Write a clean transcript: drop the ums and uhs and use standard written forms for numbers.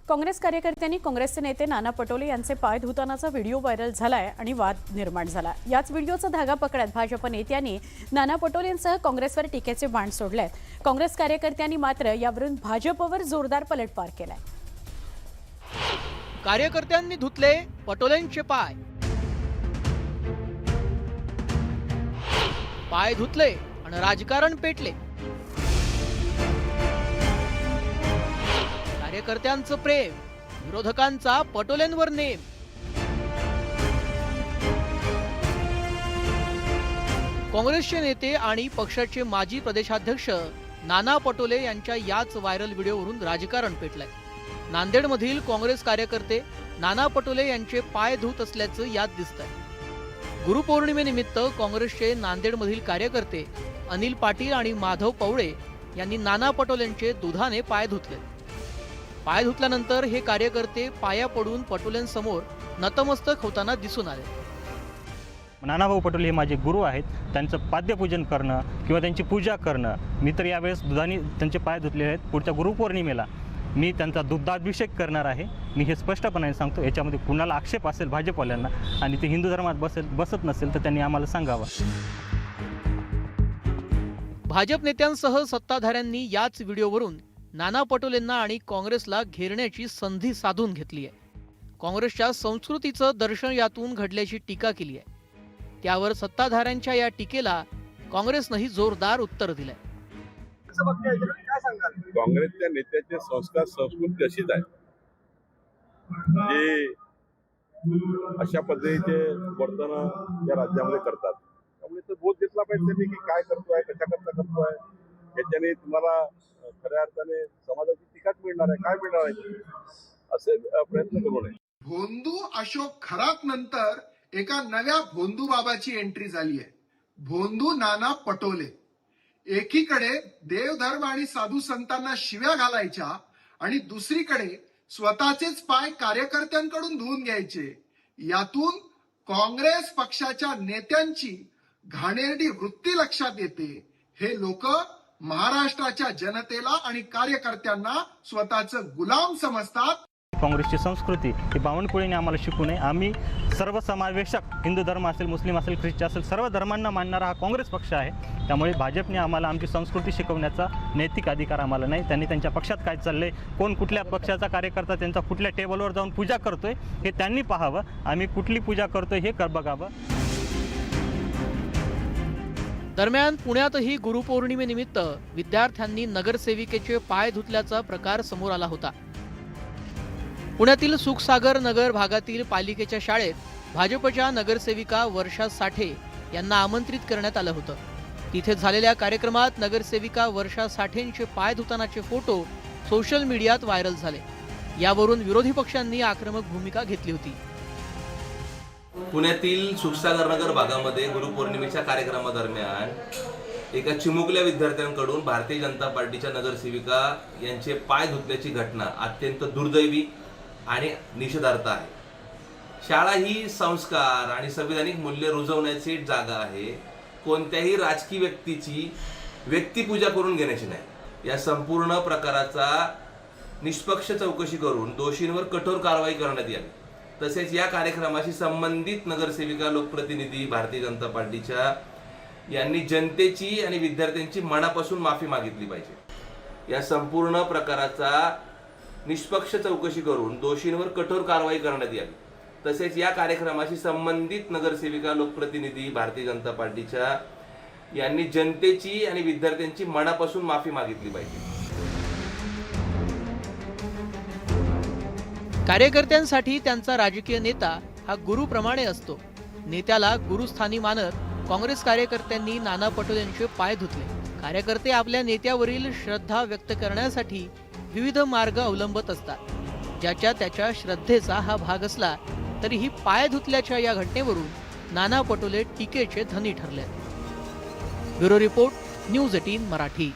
काँग्रेस कार्यकर्त्यांनी काँग्रेसचे नेते नाना पटोले यांचे पाय धुतानाचा व्हिडिओ व्हायरल झालाय आणि वाद निर्माण झाला। याच व्हिडिओचा धागा पकडत भाजप नेत्यांनी नाना पटोलेंसह काँग्रेसवर टीकेचे बाण सोडलेत। काँग्रेस कार्यकर्त्यांनी मात्र यावरून भाजपवर जोरदार पलटवार केलाय। कार्यकर्त्यांनी धुतले पटोलेंचे पाय, पाय धुतले आणि राजकारण पेटले। कार्यकर्त्यांचं प्रेम, विरोधकांचा पटोलेंवर नेम। काँग्रेसचे नेते आणि पक्षाचे माजी प्रदेशाध्यक्ष नाना पटोले यांच्या याच व्हायरल व्हिडिओवरून राजकारण पेटलंय। नांदेडमधील काँग्रेस कार्यकर्ते नाना पटोले यांचे पाय धुत असल्याचं यात दिसतंय। गुरुपौर्णिमेनिमित्त काँग्रेसचे नांदेडमधील कार्यकर्ते अनिल पाटील आणि माधव पवळे यांनी नाना पटोलेंचे दुधाने पाय धुतले। पाय धुतल्यानंतर हे कार्यकर्ते पाया पडून पटोलेंसमोर नतमस्तक होताना दिसून आले। नानाभाऊ पटोले हे माझे गुरु आहेत, त्यांचं पाद्यपूजन करणं किंवा त्यांची पूजा करणं, मी तर यावेळेस दुधाने त्यांचे पाय धुतले आहेत। पुढच्या गुरुपौर्णिमेला मी त्यांचा दुग्धाभिषेक करणार आहे। मी हे स्पष्टपणे सांगतो, याच्यामध्ये कुणाला आक्षेप असेल भाजपवाल्यांना आणि ते हिंदू धर्मात बसत नसेल तर त्यांनी आम्हाला सांगावं। भाजप नेत्यांसह सत्ताधाऱ्यांनी याच व्हिडिओवरून नाना पटोलेंना आणि काँग्रेसला घेरण्याची संधी साधून घेतली आहे। काँग्रेसच्या संस्कृतीचं दर्शन यातून घडल्याची टीका केली आहे। त्यावर सत्ताधाऱ्यांच्या या टीकेला काँग्रेसनंही जोरदार उत्तर दिलंय। काँग्रेसच्या नेत्याचे संस्कार संस्कृती अशीच आहे, जे अशा पद्धतीचे वर्तन या राज्यामध्ये करतात। त्यामुळे तो बोध घेतला पाहिजे त्यांनी की काय करतोय, कशाकरता करतोय। याच्याने तुम्हाला खऱ्या अर्थाने समाजाची टीकाच मिळणार आहे, काय मिळणार आहे असे प्रयत्न करू नये। भोंदू अशोक खरात नंतर एका नव्या भोंदू बाबाची एंट्री झाली आहे। भोंदू नाना पटोले एकीकडे देवधर्म आणि साधू संतांना शिव्या घालायच्या आणि दुसरीकडे स्वतःचेच पाय कार्यकर्त्यांकडून धुवून घ्यायचे। यातून काँग्रेस पक्षाच्या नेत्यांची घाणेरडी वृत्ती लक्षात येते। हे लोक महाराष्ट्राच्या जनतेला आणि कार्यकर्त्यांना स्वतःचं गुलाम समजतात। काँग्रेसची संस्कृती ही बावनकुळेने आम्हाला शिकू नये। आम्ही सर्वसमावेशक, हिंदू धर्म असेल, मुस्लिम असेल, ख्रिश्चन असेल, सर्व धर्मांना मानणारा हा काँग्रेस पक्ष आहे। त्यामुळे भाजपने आम्हाला आमची संस्कृती शिकवण्याचा नैतिक अधिकार आम्हाला नाही। त्यांनी त्यांच्या पक्षात काय चाललंय, कोण कुठल्या पक्षाचा कार्यकर्ता त्यांचा कुठल्या टेबलवर जाऊन पूजा करतोय हे त्यांनी पाहावं। आम्ही कुठली पूजा करतोय हे बघावं। दरम्यान पुण्यातही गुरुपौर्णिमेनिमित्त विद्यार्थ्यांनी नगरसेविकेचे पाय धुतल्याचा प्रकार समोर आला होता। पुण्यातील सुखसागर नगर भागातील पालिकेच्या शाळेत भाजपच्या नगरसेविका वर्षा साठे यांना आमंत्रित करण्यात आलं होतं। तिथे झालेल्या कार्यक्रमात नगरसेविका वर्षा साठेंचे पाय धुतानाचे फोटो सोशल मीडियात व्हायरल झाले। यावरून विरोधी पक्षांनी आक्रमक भूमिका घेतली होती। पुण्यातील सुखसागर नगर भागामध्ये गुरुपौर्णिमेच्या कार्यक्रमादरम्यान एका चिमुकल्या विद्यार्थ्यांकडून भारतीय जनता पार्टीच्या नगरसेविका यांचे पाय धुतल्याची घटना अत्यंत दुर्दैवी आणि निषेधार्ह आहे। शाळा ही संस्कार आणि संविधानिक मूल्य रुजवण्याची जागा आहे, कोणत्याही राजकीय व्यक्तीची व्यक्तिपूजा करून घेण्याची नाही। या संपूर्ण प्रकाराचा निष्पक्ष चौकशी करून दोषींवर कठोर कारवाई करण्यात यावी। तसेच या कार्यक्रमाशी संबंधित नगरसेविका, लोकप्रतिनिधी, भारतीय जनता पार्टीच्या यांनी जनतेची आणि विद्यार्थ्यांची मनापासून माफी मागितली पाहिजे। या संपूर्ण प्रकाराचा निष्पक्ष चौकशी करून दोषींवर कठोर कारवाई करण्यात यावी। तसेच या कार्यक्रमाशी संबंधित नगरसेविका, लोकप्रतिनिधी, भारतीय जनता पार्टीच्या यांनी जनतेची आणि विद्यार्थ्यांची मनापासून माफी मागितली पाहिजे। कार्यकर्त्यांसाठी त्यांचा राजकीय नेता हा गुरुप्रमाणे असतो। नेत्याला गुरुस्थानी मानत काँग्रेस कार्यकर्त्यांनी नाना पटोलेंचे पाय धुतले। कार्यकर्ते आपल्या नेत्यावरील श्रद्धा व्यक्त करण्यासाठी विविध मार्ग अवलंबत असतात। ज्याच्या त्याच्या श्रद्धेचा हा भाग असला तरीही पाय धुतल्याच्या या घटनेवरून नाना पटोले टीकेचे धनी ठरले। Bureau report, news 18 Marathi.